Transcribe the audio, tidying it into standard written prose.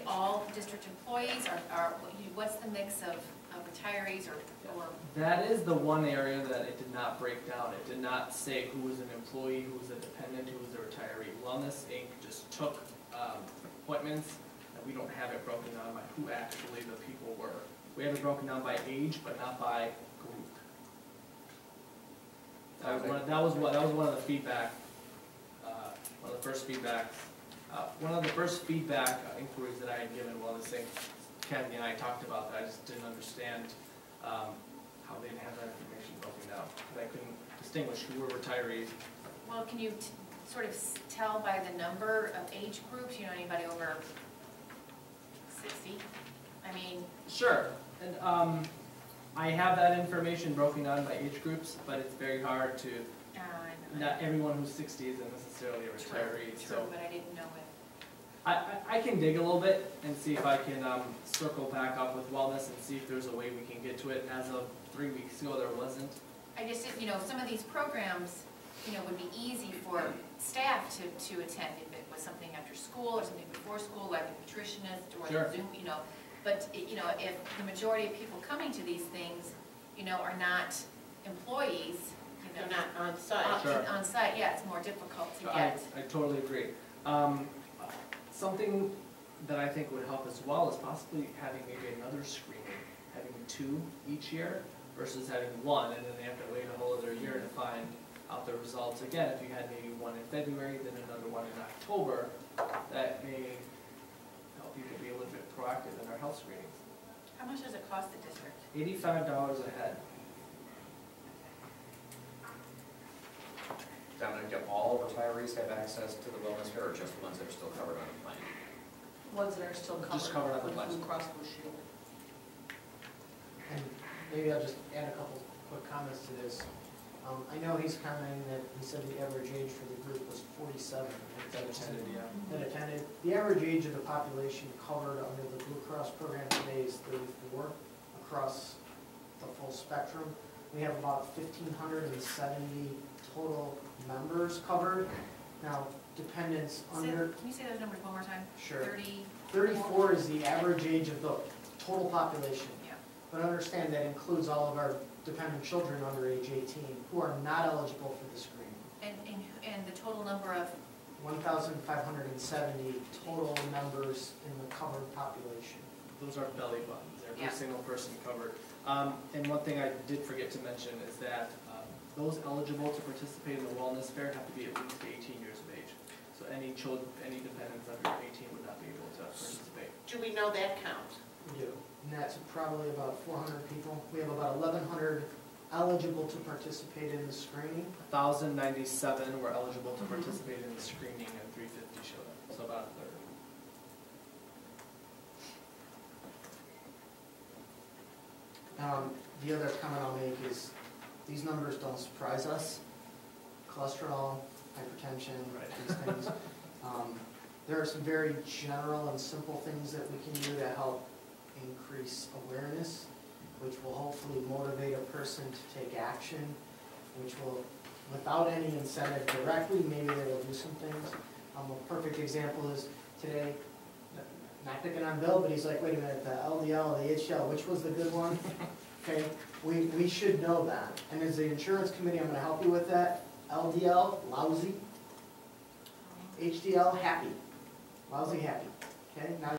all district employees, or what's the mix of retirees or? That is the one area that it did not break down. It did not say who was an employee, who was a dependent, who was a retiree. Wellness Inc. just took appointments, and we don't have it broken down by who actually the people were. We have it broken down by age, but not by group. That was one of the feedback. One of the first feedback. One of the first feedback inquiries that I had given Wellness Inc. Kathy and I talked about that. I just didn't understand how they didn't have that information broken down. I couldn't distinguish who were retirees. Well, can you sort of tell by the number of age groups? You know, anybody over 60? I mean. Sure. And I have that information broken down by age groups, but it's very hard to. Not everyone who's 60 isn't necessarily a retiree. True, but I didn't know it. I can dig a little bit and see if I can circle back up with wellness and see if there's a way we can get to it. As of 3 weeks ago, there wasn't. I just, some of these programs, would be easy for staff to attend if it was something after school or something before school, like a nutritionist or Sure. Zoom, But, if the majority of people coming to these things, are not employees, they're not on site. Sure. On site, yeah, it's more difficult to get. I totally agree. Something that I think would help as well is possibly having maybe another screening, having 2 each year versus having 1, and then they have to wait a whole other year to find out the results. Again, if you had maybe 1 in February, then another 1 in October, that may help you to be a little bit proactive in our health screenings. How much does it cost the district? $85 a head. Dominic, do all retirees have access to the wellness fair, or just the ones that are still covered on the plan? Ones that are still covered. Just covered on the with plan. Blue Cross Blue Shield. And maybe I'll just add a couple quick comments to this. I know he's commenting that he said the average age for the group was 47. That attended, yeah. That attended. The average age of the population covered under the Blue Cross program today is 34 across the full spectrum. We have about 1,570 total members covered. Now, dependents under. Can you say those numbers one more time? Sure. 34 is the average age of the total population. Yeah. But understand that includes all of our dependent children under age 18 who are not eligible for the screening. And the total number of? 1,570 total members in the covered population. Those are belly buttons, every Yeah. single person covered. And one thing I did forget to mention is that those eligible to participate in the wellness fair have to be at least 18 years of age. So any dependents under 18 would not be able to participate. Do we know that count? We do. And that's probably about 400 people. We have about 1,100 eligible to participate in the screening. 1,097 were eligible to participate in the screening and 350 showed up, so about a third. The other comment I'll make is these numbers don't surprise us. Cholesterol, hypertension, these things. There are some very general and simple things that we can do to help increase awareness, which will hopefully motivate a person to take action, which will, without any incentive directly, maybe they will do some things. A perfect example is today, not picking on Bill, but he's like, wait a minute, the LDL, the HDL, which was the good one? Okay, we should know that. And as the insurance committee, I'm going to help you with that. LDL, lousy. HDL, happy. Lousy, happy. Okay, now